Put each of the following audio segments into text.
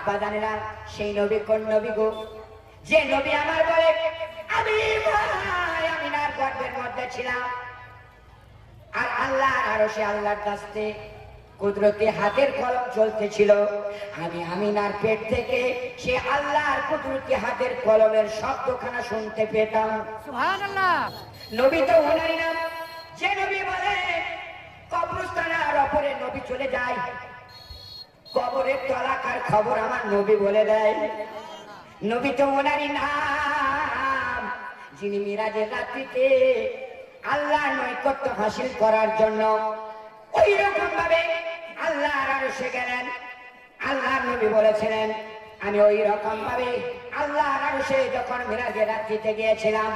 আব্বা জানে না সেই নবী কোন নবী গো? যে নবী আমার বলে আমি আমিনার গর্ভের মধ্যে ছিলাম, আর আল্লাহর আরশে আল্লাহর কাছে কুদরতি হাতের কলম চলতেছিল। আমি আমিনার পেট থেকে সে আল্লাহর কুদরতি হাতের কলমের শব্দখানা শুনতে পেতাম। সুবহানাল্লাহ। নবী তো ওনারই নাম। যে নবী বলে কবরস্থানের ওপরে নবী চলে যায়, কবরের তলাকার খবর আমার নবী বলে দেয়। নবী তো ওনারই নাম, যিনি মিরাজের রাত্রিতে আল্লাহর নৈকট্য হাসিল করার জন্য ওই রকম ভাবে আল্লাহর আরশে গেলেন। আল্লাহর নবী বলেছিলেন আমি ওই রকম ভাবে আল্লাহর আরশে যখন মিরাজের রাত্রিতে গিয়েছিলাম,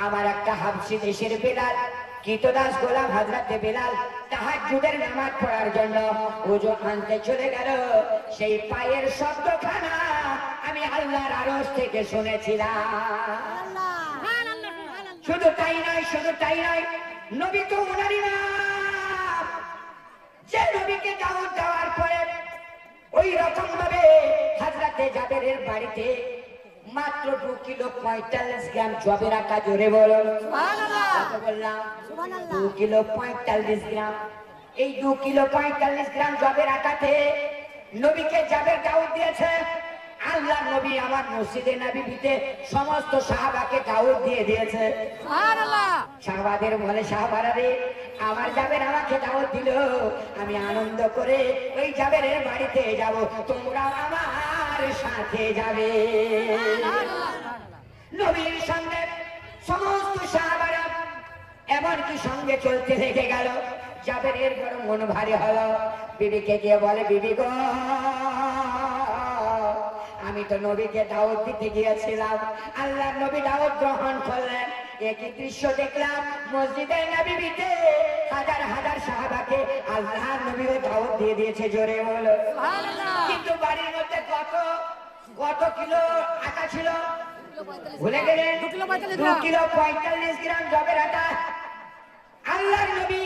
আমার একটা হাবশী দেশের বেলাল কৃতদাস গোলাম হযরতে বেলাল তাহাজ্জুদের নামাজ পড়ার জন্য ওযু আনতে চলে গেল। সেই পায়ের শব্দখানা আমি আল্লাহর আরশ থেকে শুনেছিলাম। শুধু তাই নয়, শুধু তাই নয়, নবী তো ওনারই নাম। যে নবীকে দাওয়াত দেওয়ার পরে ওই রকম ভাবে হযরতে জাবেরের বাড়িতে মাত্র 2 কিলো 45 গ্রাম জবের আটা, জোরে বলো সুবহানাল্লাহ। কত বললাম? 2 কিলো 45 গ্রাম। এই 2 কিলো 45 গ্রাম জবের আটাতে নবীকে জাবের দাওয়াত দিয়েছে। আল্লাহ নবী আমার মসজিদে নববীতে সমস্ত সাহাবাকে দাওয়াত দিয়ে দিয়েছে। সুবহানাল্লাহ। সাহাবাদের বলে সাহাবারা রে, আমার জাবের আমাকে দাওয়াত দিল, আমি আনন্দ করে ওই জাবেরের বাড়িতে যাব, তোমরা আমার সাথে যাবে। নবীর সঙ্গে সমস্ত সাহাবারা এমনকি সঙ্গে চলতে লেগে গেল। জাবেরের বড় মন ভারী হলো। বিবিকে গিয়ে বলে বিবি গো, আমি তো নবীকে দাওয়াত দিতে গিয়েছিলাম, আল্লাহ নবী দাওয়াত গ্রহণ করলেন। একই দৃশ্য দেখলাম মসজিদে নববীতে হাজার হাজার সাহাবাকে আল্লাহ নবী দাওয়াত দিয়ে দিয়েছে, জোরে বলো সুবহানাল্লাহ। কিন্তু বাড়ির মধ্যে কত কিলো আটা ছিল ভুলে গেলেন? 2 কিলো 45 গ্রাম জবের আটা। আল্লাহ নবী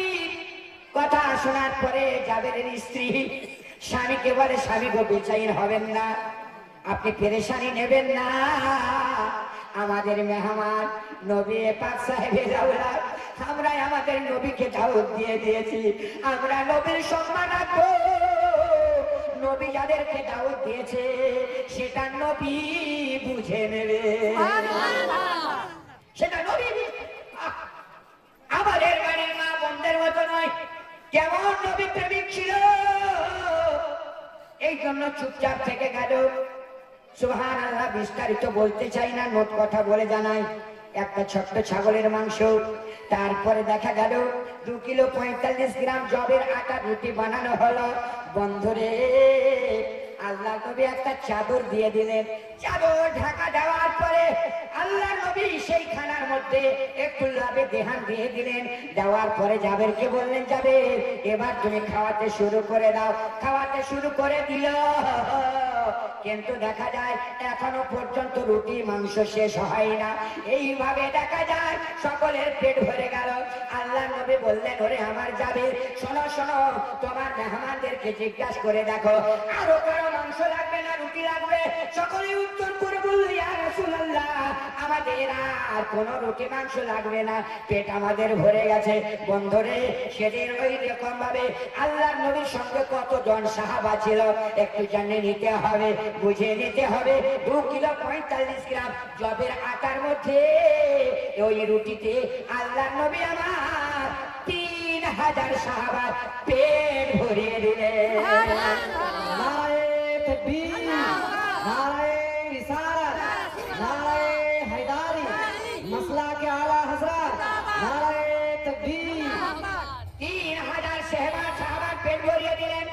কথা শোনার পরে জাবেরের স্ত্রী স্বামীকে বলে স্বামী গো, বেচাইন হবেন না, আপনি পেরেশানি নেবেন না, আমাদের মেহমান নবী পাক সাহেবের আওলাদ, আমরা আমাদের নবীকে দাওয়াত দিয়ে দিয়েছি, আমরা নবীর সম্মান রাখবো। নবী যাদেরকে দাওয়াত দিয়েছে সেটা নবী বুঝে নেবে, সেটা নবী। আমাদের বাড়ির মা বোনদের মতো নয়, কেমন নবী প্রেমিক ছিল, এই জন্য চুপচাপ থেকে গেল। সুবহানাল্লাহ। বিস্তারিত বলতে চাই না, নোট কথা বলে জানাই। একটা ছোট্ট ছাগলের মাংস, তারপরে দেখা গেল 2 কিলো 45 গ্রাম জবের আটা রুটি বানানো হলো। বন্ধুরে, আল্লাহ নবী একটা চাদর দিয়ে দিলেন। চাদর ঢাকা দেওয়ার পরে আল্লাহ নবী সেই খানার মধ্যে একটু লাভে দেহান দিয়ে দিলেন। দেওয়ার পরে জাবেরকে বললেন জাবের, এবার তুমি খাওয়াতে শুরু করে দাও। খাওয়াতে শুরু করে দিল, কিন্তু দেখা যায় এখনো পর্যন্ত রুটি মাংস শেষ হয় না। এইভাবে দেখা যায় সকলের পেট ভরে গেল। আল্লাহ নবী বললেন ওরে আমার জাবের, শোনো শোনো, তোমার মেহমানদেরকে জিজ্ঞাসা করে দেখো আরো কারো মাংস লাগবে না রুটি লাগবে? সকলে উত্তর করে বলল ইয়া রাসূলুল্লাহ, আমাদের আর কোনো রুটি মাংস লাগবে না, পেট আমাদের ভরে গেছে। বন্ধুরে, সেদিন ওই রকম ভাবে আল্লাহর নবীর সঙ্গে কতজন সাহাবা ছিল একটু জানে নিতে হবে, বুঝে নিতে হবে। 2 কিলো 45 গ্রাম জবের আটার মধ্যে ওই রুটিতে আল্লাহর নবী আমার 3000 সাহাবার পেট ভরিয়ে দিলেন। নারে তাকবীর, নারে রিসালাত, নারে হায়দারি, মাসলা কে আলা হযরত, নারে তাকবীর। 3000 সাহাবার পেট ভরিয়ে দিলেন।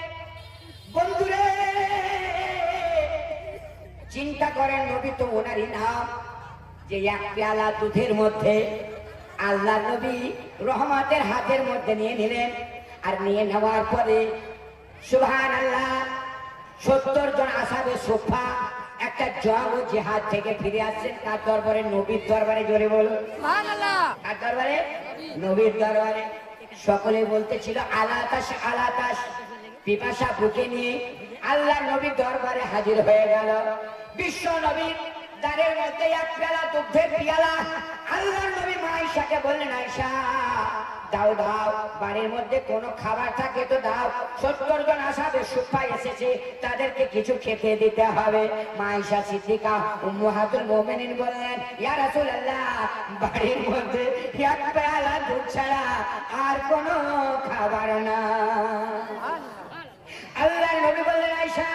বন্ধুরে, চিন্তা করেন নবী তো ওনারই নাম, যে এক পেয়ালা দুধের মধ্যে আল্লাহ নবী রহমতের হাতের মধ্যে নিয়ে নিলেন। আর নিয়ে নেওয়ার পরে সুবহানাল্লাহ 70 জন আসাবে সোফা একটা জগ ও জিহাদ থেকে ফিরে আসছেন কার দরবারে? নবীর দরবারে, জোরে বলো সুবহানাল্লাহ। কার দরবারে? নবীর দরবারে। সকলে বলতেছিল আলাতাস আলাতাস, পিপাসা বুকে নিয়ে আল্লাহ নবী দরবারে হাজির হয়ে গেল। বিশ্ব নবীর দ্বারের মধ্যে এক পেয়ালা দুধের পেয়ালা। আল্লাহ নবী মা আয়েশাকে বললেন, আয়েশা দাও দাও, বাড়ির মধ্যে কোনো খাবার থাকে তো দাও। 70 জন আসহাবে সুফা এসেছে, তাদেরকে কিছু খেতে দিতে হবে। মা আয়েশা সিদ্দিকা উম্মাহাতুল মুমিনিন বললেন, ইয়া রাসূলুল্লাহ, বাড়ির মধ্যে এক পেয়ালা দুধ ছাড়া আর কোনো খাবার না। আল্লাহ নবী বললেন, আয়েশা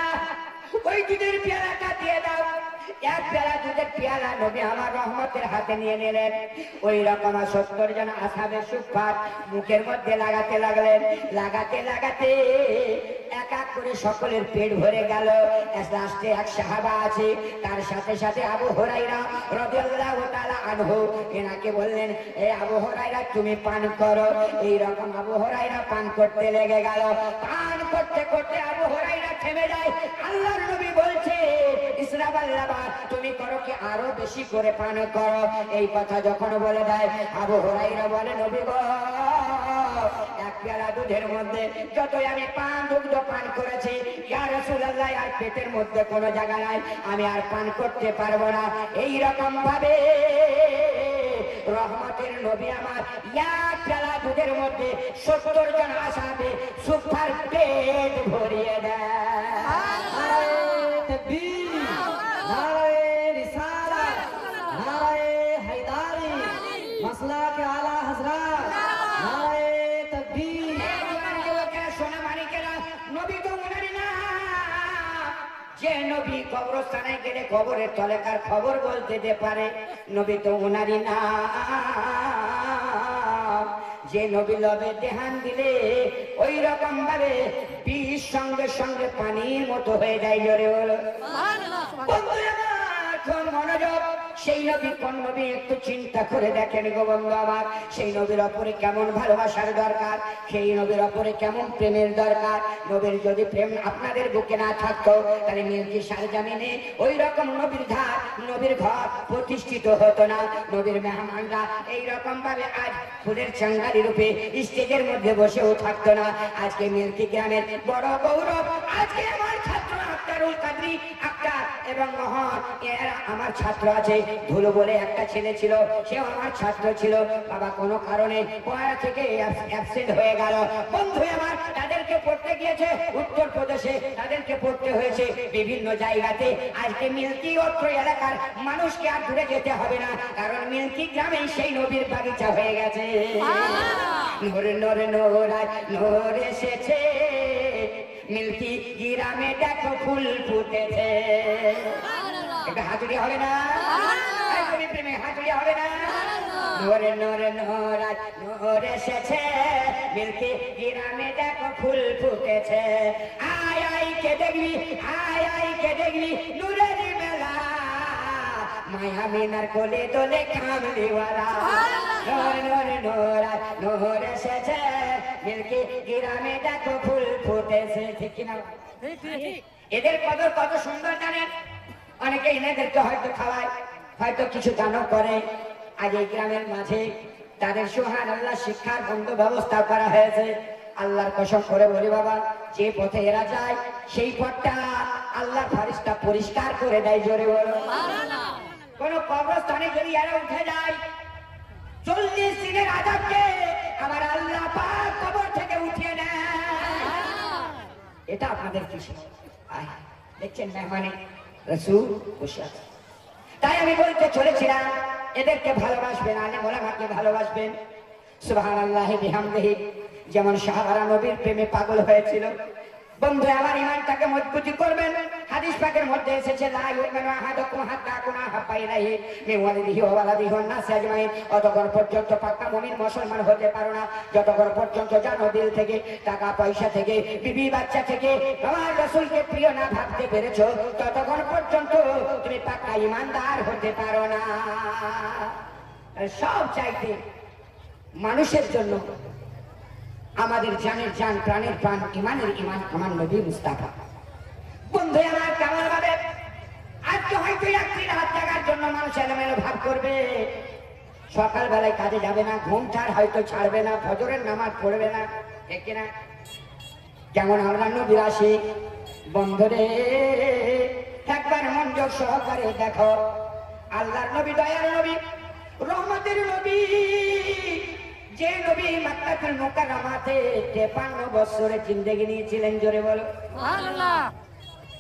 ওই দুধের পেয়ালাটা দিয়ে দাও। এক পেয়ালা দুধের পেয়ালা নবী আমার রহমতের হাতে নিয়ে নিলেন। ওই রকম 70 জন আসহাবে সুফার মুখের মধ্যে লাগাতে লাগলেন। লাগাতে লাগাতে এক এক করে সকলের পেট ভরে গেল। লাস্টে এক সাহাবা আছে, তার সাথে সাথে আবু হুরায়রা রাদিয়াল্লাহু তাআলা আনহু, এনাকে বললেন, এ আবু হুরায়রা তুমি পান করো। এই রকম আবু হুরায়রা পান করতে লেগে গেল। পান করতে করতে আবু হুরায়রা থেমে যায়। আল্লাহর নবী বলছে, ইসরাবাল্লাহ তুমি করো কি আরো বেশি করে পান করো। এই কথা যখন বলে দেয়, আবু হুরায়রা বলে, নবী গো, এক পেয়ালা দুধের মধ্যে যতই আমি দুগ্ধ পান করেছি, ইয়া রাসূলুল্লাহ, আর পেটের মধ্যে কোনো জায়গা নাই, আমি আর পান করতে পারবো না। এই রকম ভাবে রহমতের নবী আমার এক পেয়ালা দুধের মধ্যে 70 জন আসহাবে সুফার পেট ভরিয়ে দেয়। যে নবী কবরস্থানে গেলে কবরের তলেকার খবর বলতে পারে, নবী তো উনারই না। যে নবী লবে দেহান দিলে ওই রকম ভাবে বিষ সঙ্গে সঙ্গে পানির মতো হয়ে যায়। জোরে বলো মনোযোগ। সেই নবী কোন নবী একটু চিন্তা করে দেখেন গো বন্ধু আমার। সেই নবীর ওপরে কেমন ভালোবাসার দরকার, সেই নবীর ওপরে কেমন প্রেমের দরকার। নবীর যদি প্রেম আপনাদের বুকে না থাকতো, তাহলে মির্জি সারজামিনে ওই রকম নবীর ধার নবীর ঘর প্রতিষ্ঠিত হতো না। নবীর মেহমানরা এইরকম ভাবে আজ ফুলের চাঙ্গারি রূপে স্টেজের মধ্যে বসেও থাকতো না। আজকে মিল্কি গ্রামের বড় গৌরব, আজকে আমার ছাত্র আক্তারুল কাদরি আক্তার এবং মোহন, এরা আমার ছাত্র আছে। ধুলো বলে একটা ছেলে ছিল, সেও আমার ছাত্র ছিল। বাবা কোনো কারণে পড়া থেকে অ্যাবসেন্ট হয়ে গেল। বন্ধু আমার তাদেরকে পড়তে গিয়েছে উত্তরপ্রদেশে, তাদেরকে পড়তে হয়েছে বিভিন্ন জায়গাতে। আজকে মিল্কি অত্র এলাকার মানুষকে আর দূরে যেতে হবে না, কারণ মিল্কি গ্রামে সেই নবীর বাগিচা হয়ে গেছে। নোরে নোরে নোরায় নোর এসেছে, মিল্কি গ্রামে দেখো ফুল ফুটেছে। একটা হাতুড়ি হবে না? প্রেমে হাতুড়ি হবে না? নোরে নোরে নোরায় নোর এসেছে, মিল্কি গ্রামে দেখো ফুল ফুটেছে। আয় আয় কে দেখবি, আয় আয় কে দেখবি নূরের মেলা, মায়া মিনার কোলে দোলে কামলিওয়ালা। নোরে নোরে নোরায় নোর এসেছে, মিল্কি গ্রামে দেখো ফুল ফুটেছে। ঠিক কিনা? এদের কদর কত সুন্দর জানেন? অনেকে এনাদেরকে হয়তো খাওয়ায়, হয়তো কিছু দানও করে। আজ এই গ্রামের মাঝে তাদের সুবহানাল্লাহ শিক্ষার বন্ধ ব্যবস্থা করা হয়েছে। আল্লাহর কসম করে বলি বাবা, যে পথে এরা যায় সেই পথটা আল্লাহর ফেরেশতা পরিষ্কার করে দেয়। জোরে বলো। কোন কবরস্থানে যদি এরা উঠে যায়, 40 দিনের আযাবকে আমার আল্লাহ পাক কবর থেকে উঠিয়ে নেয়। এটা আপনাদের কিছু দেখছেন মেহমানে রাসূল বসে। তাই আমি বলতে চলেছিলাম, এদেরকে ভালোবাসবেন, আলেম ওলামাকে ভালোবাসবেন। সুবহানাল্লাহি বিহামদিহি। যেমন সাহাবারা নবীর প্রেমে পাগল হয়েছিল। বন্ধু আমার ইমানটাকে মজবুতি করবেন। হাদিস পাকের মধ্যে এসেছে, লা ইউমিনু আহাদুকুম হাত্তা আকুনা হাব্বা ইলাইহি মিন ওয়ালিদিহি ওয়া ওয়ালাদিহি ওয়ান নাসি আজমাইন। অতক্ষণ পর্যন্ত পাক্কা মুমিন মুসলমান হতে পারো না যতক্ষণ পর্যন্ত জানো দিল থেকে, টাকা পয়সা থেকে, বিবি বাচ্চা থেকে আমার রাসূলকে প্রিয় না ভাবতে পেরেছো, ততক্ষণ পর্যন্ত তুমি পাক্কা ইমানদার হতে পারো না। সব চাইতে মানুষের জন্য আমাদের জানের জান, প্রাণের প্রাণ, ইমানের ইমান আমার নবী মুস্তাফা। বন্ধু আমার কেমন ভাবে আজকে হয়তো একদিন হাত জাগার জন্য মানুষ এলোমেলো ভাব করবে। সকাল বেলায় কাজে যাবে না, ঘুমটার হয়তো ছাড়বে না, ফজরের নামাজ পড়বে না, ঠিক কিনা? যেমন আমরা নবীর আশিক, বন্ধুরে একবার মনোযোগ সহকারে দেখো, আল্লাহর নবী, দয়ার নবী, রহমতের নবী, যে নবী মক্কাতুল মুকাররমাতে 53 বছরে জিন্দেগি নিয়েছিলেন, জোরে বলো সুবহানাল্লাহ।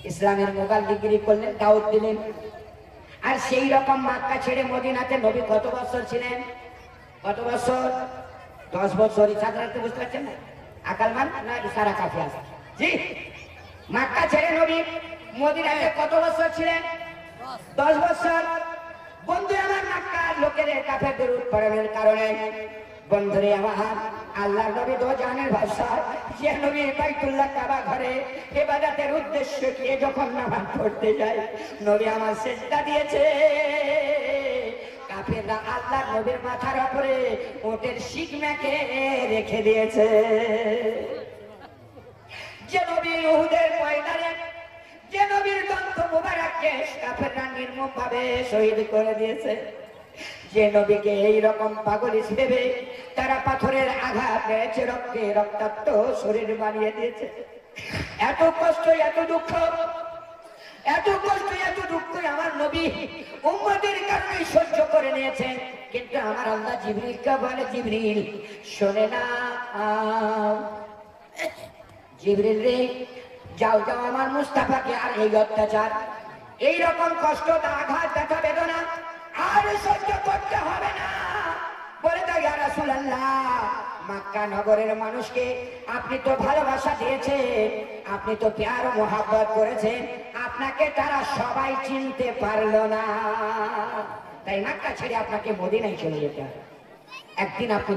ইসলামের মোবাইল ডিগ্রি করলেন, দাওয়াত দিলেন। আর সেই রকম মক্কা ছেড়ে মদিনাতে নবী কত বছর ছিলেন? কত বছর? 10 বছর। ইশারাতে বুঝতে পারছেন না? আকালমান না ইশারা কাফি আছে? জি, মক্কা ছেড়ে নবী মদিনাতে কত বছর ছিলেন? 10 বছর। বন্ধু আমার, মক্কার লোকেদের কাফেরদের উৎপাদনের কারণে বন্ধুরে আমার, আল্লাহর নবী তো জানের ভাষা, যে নবী বাইতুল্লাহ কাবা ঘরে ইবাদতের উদ্দেশ্য কি যখন নামাজ পড়তে যায়, নবী আমার সেজদা দিয়েছে। কাফেররা আল্লাহর নবীর মাথার উপরে ওটের শিক মেখে রেখে দিয়েছে। যে নবী উহুদের ময়দানে, যে নবীর দন্ত মুবারককে কাফেররা নির্মমভাবে শহীদ করে দিয়েছে, যে নবীকে এইরকম পাগল হিসেবে তারা পাথরের আঘাত দিয়েছে, রক্তে রক্তাক্ত শরীর বানিয়ে দিয়েছে। এত কষ্ট, এত দুঃখ, এত কষ্ট, এত দুঃখ আমার নবী উম্মতের কারণে সহ্য করে নিয়েছেন। কিন্তু আমার আল্লাহ জিবরিলকে বলে, জিবরিল শোনে না, জিবরিল রে, যাও যাও আমার মুস্তাফাকে আর এই অত্যাচার, এই রকম কষ্ট, আঘাত, ব্যথা, বেদনা আর সহ্য করতে হবে না। বলে দাও ইয়া রাসূলুল্লাহ, মক্কা নগরের মানুষকে আপনি তো ভালোবাসা দিয়েছেন, আপনি তো প্যার ও মোহাব্বত করেছেন, আপনাকে তারা সবাই চিনতে পারলো না, তাই মক্কা ছেড়ে আপনাকে মদিনায় চলে যেতে হবে। একদিন আপনি